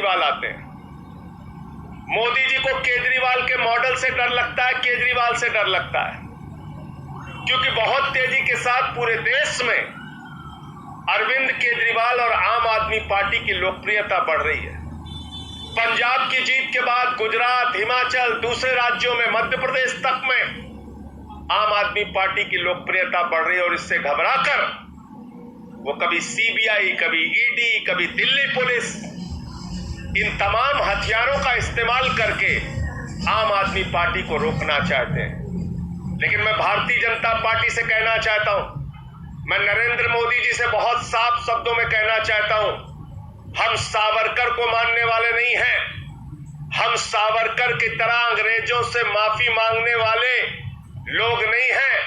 केजरीवाल आते हैं। मोदी जी को केजरीवाल के मॉडल से डर लगता है, केजरीवाल से डर लगता है, क्योंकि बहुत तेजी के साथ पूरे देश में अरविंद केजरीवाल और आम आदमी पार्टी की लोकप्रियता बढ़ रही है। पंजाब की जीत के बाद गुजरात, हिमाचल, दूसरे राज्यों में, मध्य प्रदेश तक में आम आदमी पार्टी की लोकप्रियता बढ़ रही है और इससे घबराकर वो कभी सीबीआई, कभी ईडी, कभी दिल्ली पुलिस, इन तमाम हथियारों का इस्तेमाल करके आम आदमी पार्टी को रोकना चाहते हैं। लेकिन मैं भारतीय जनता पार्टी से कहना चाहता हूं, मैं नरेंद्र मोदी जी से बहुत साफ शब्दों में कहना चाहता हूं, हम सावरकर को मानने वाले नहीं हैं। हम सावरकर की तरह अंग्रेजों से माफी मांगने वाले लोग नहीं हैं।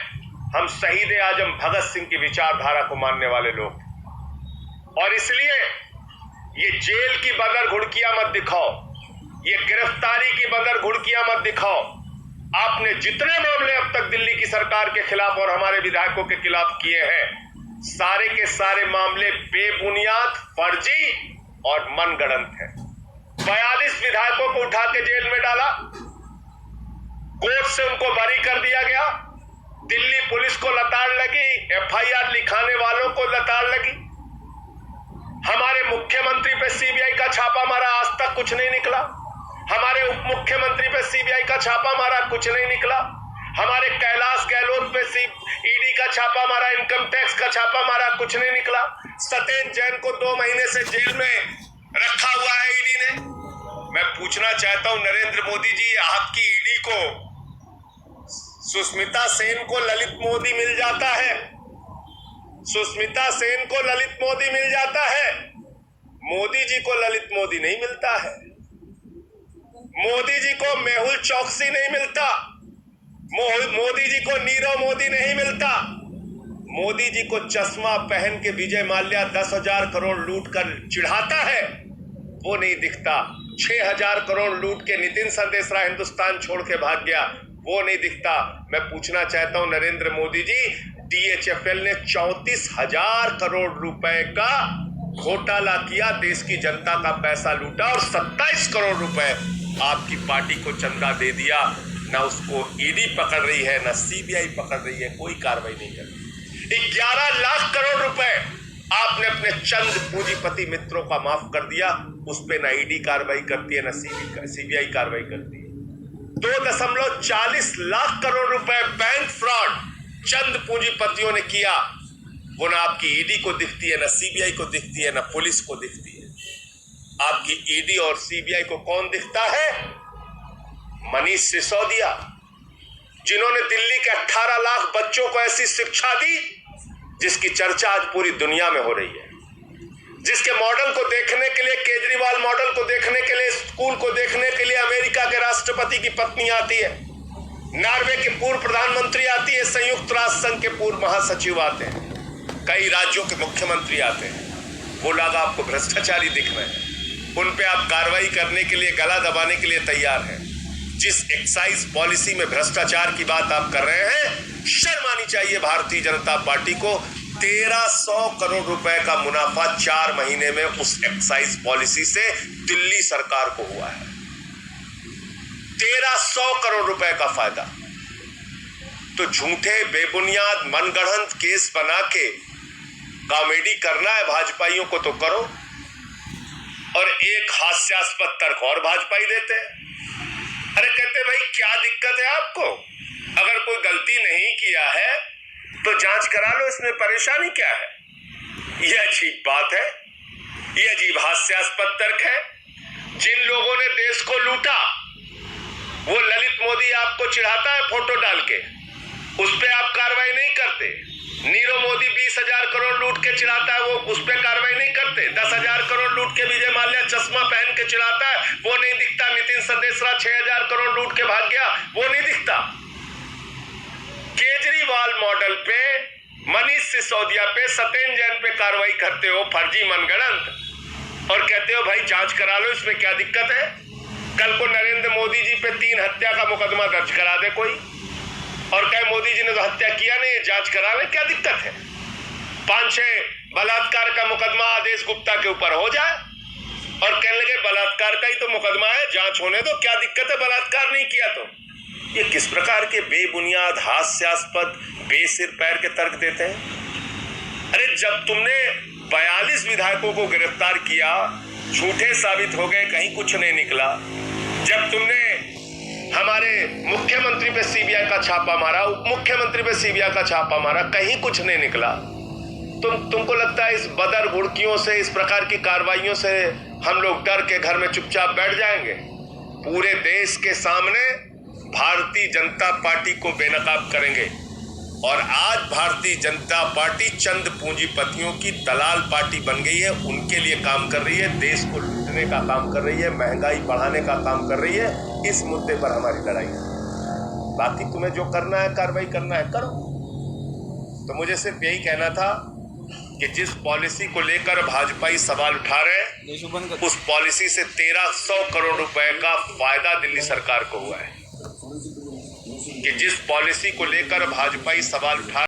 हम शहीद आजम भगत सिंह की विचारधारा को मानने वाले लोग। और इसलिए ये जेल की बदर घुड़कियां मत दिखाओ, ये गिरफ्तारी की बदर घुड़कियां मत दिखाओ। आपने जितने मामले अब तक दिल्ली की सरकार के खिलाफ और हमारे विधायकों के खिलाफ किए हैं, सारे के सारे मामले बेबुनियाद, फर्जी और मनगढ़ंत हैं। 42 विधायकों को उठा के जेल में डाला, कोर्ट से उनको बरी कर दिया गया। दिल्ली पुलिस को लताड़ लगी, एफआईआर लिखाने वालों को लताड़ लगी। हमारे मुख्यमंत्री पे सीबीआई का छापा मारा, आज तक कुछ नहीं निकला। हमारे उप मुख्यमंत्री पे सीबीआई का छापा मारा, कुछ नहीं निकला। हमारे कैलाश गहलोत पे ईडी का छापा मारा, इनकम टैक्स का छापा मारा, कुछ नहीं निकला। सत्येंद्र जैन को 2 महीने से जेल में रखा हुआ है ईडी ने। मैं पूछना चाहता हूं नरेंद्र मोदी जी, आपकी ईडी को सुष्मिता सेन को ललित मोदी मिल जाता है, सुष्मिता सेन को ललित मोदी मिल जाता है, मोदी जी को ललित मोदी नहीं मिलता है। मोदी जी को मेहुल चौकसी नहीं मिलता, मोदी जी को नीरव मोदी नहीं मिलता। मोदी जी को चश्मा पहन के विजय माल्या 10,000 करोड़ लूट कर चिढ़ाता है, वो नहीं दिखता। 6,000 करोड़ लूट के नितिन संदेशरा हिंदुस्तान छोड़ के भाग गया, वो नहीं दिखता। मैं पूछना चाहता हूं नरेंद्र मोदी जी, डीएचएफएल ने 34,000 करोड़ रुपए का घोटाला किया, देश की जनता का पैसा लूटा और 27 करोड़ रुपए आपकी पार्टी को चंदा दे दिया। ना उसको ईडी पकड़ रही है, ना सीबीआई पकड़ रही है, कोई कार्रवाई नहीं कर रही। 11 लाख करोड़ रुपए आपने अपने चंद पूंजीपति मित्रों का माफ कर दिया, उस पर ना ईडी कार्रवाई करती है, ना सीबीआई कार्रवाई करती है। 2.40 लाख करोड़ रुपए बैंक फ्रॉड चंद पूंजीपतियों ने किया, वो ना आपकी ईडी को दिखती है, ना सीबीआई को दिखती है, ना पुलिस को दिखती है। आपकी ईडी और सीबीआई को कौन दिखता है? मनीष सिसोदिया, जिन्होंने दिल्ली के 18 लाख बच्चों को ऐसी शिक्षा दी जिसकी चर्चा आज पूरी दुनिया में हो रही है, जिसके मॉडल को देखने के लिए, केजरीवाल मॉडल को देखने के लिए, स्कूल को देखने के लिए अमेरिका के राष्ट्रपति की पत्नी आती है, नॉर्वे के पूर्व प्रधानमंत्री आती है, संयुक्त राष्ट्र संघ के पूर्व महासचिव आते हैं, कई राज्यों के मुख्यमंत्री आते हैं। वो लोग आपको भ्रष्टाचारी दिख रहे हैं, उन पे आप कार्रवाई करने के लिए, गला दबाने के लिए तैयार हैं। जिस एक्साइज पॉलिसी में भ्रष्टाचार की बात आप कर रहे हैं, शर्म आनी चाहिए भारतीय जनता पार्टी को। 1300 करोड़ रुपए का मुनाफा 4 महीने में उस एक्साइज पॉलिसी से दिल्ली सरकार को हुआ है। 1300 करोड़ रुपए का फायदा। तो झूठे, बेबुनियाद, मनगढ़ंत केस बना के कॉमेडी करना है भाजपाइयों को तो करो, और एक हास्यास्पद तर्क और भाजपाई देते हैं। अरे कहते भाई क्या दिक्कत है आपको? अगर कोई गलती नहीं किया है तो जांच करा लो, इसमें परेशानी क्या है? यह अजीब बात है, यह अजीब हास्यास्पद तर्क है। जिन लोगों ने देश को लूटा, वो ललित मोदी आपको चिढ़ाता है फोटो डाल के, उस पर आप कार्रवाई नहीं करते। नीरव मोदी 20,000 करोड़ लूट के चिढ़ाता है, वो उस पर कार्रवाई नहीं करते। 10,000 करोड़ लूट के विजय माल्या चश्मा पहन के चिढ़ाता है, वो नहीं दिखता। नितिन संदेशरा 6,000 करोड़ लूट के भाग गया, वो नहीं दिखता। केजरीवाल मॉडल पे, मनीष सिसोदिया पे, सत्येंद्र जैन पे कार्रवाई करते हो, फर्जी, मनगढ़ंत, और कहते हो भाई जांच करा लो, इसमें क्या दिक्कत है? कल को नरेंद्र मोदी जी पे 3 हत्या का मुकदमा दर्ज करा दे कोई, और कहे मोदी जी ने तो हत्या किया नहीं, जांच करा ले, क्या दिक्कत है? 5-6 बलात्कार का मुकदमा आदेश गुप्ता के ऊपर हो जाए, और कहने लगे बलात्कार का ही तो मुकदमा है, जांच होने दो, क्या दिक्कत है, बलात्कार नहीं किया तो। ये किस प्रकार के बेबुनियाद, हास्यास्पद, बेसिर पैर के तर्क देते हैं। अरे जब तुमने 42 विधायकों को गिरफ्तार किया, झूठे साबित हो गए, कहीं कुछ नहीं निकला। जब तुमने हमारे मुख्यमंत्री पे सीबीआई का छापा मारा, उप मुख्यमंत्री पे सीबीआई का छापा मारा, कहीं कुछ नहीं निकला। तुमको लगता है इस बदर बुड़कियों से, इस प्रकार की कार्रवाइयों से हम लोग डर के घर में चुपचाप बैठ जाएंगे? पूरे देश के सामने भारतीय जनता पार्टी को बेनकाब करेंगे। और आज भारतीय जनता पार्टी चंद पूंजीपतियों की दलाल पार्टी बन गई है, उनके लिए काम कर रही है, देश को लूटने का काम कर रही है, महंगाई बढ़ाने का काम कर रही है। इस मुद्दे पर हमारी लड़ाई है। बाकी तुम्हें जो करना है, कार्रवाई करना है, करो। तो मुझे सिर्फ यही कहना था कि जिस पॉलिसी को लेकर भाजपाई सवाल उठा रहे हैं, उस पॉलिसी से 1300 करोड़ रुपए का फायदा दिल्ली सरकार को हुआ है। कि जिस पॉलिसी को लेकर भाजपाई सवाल उठा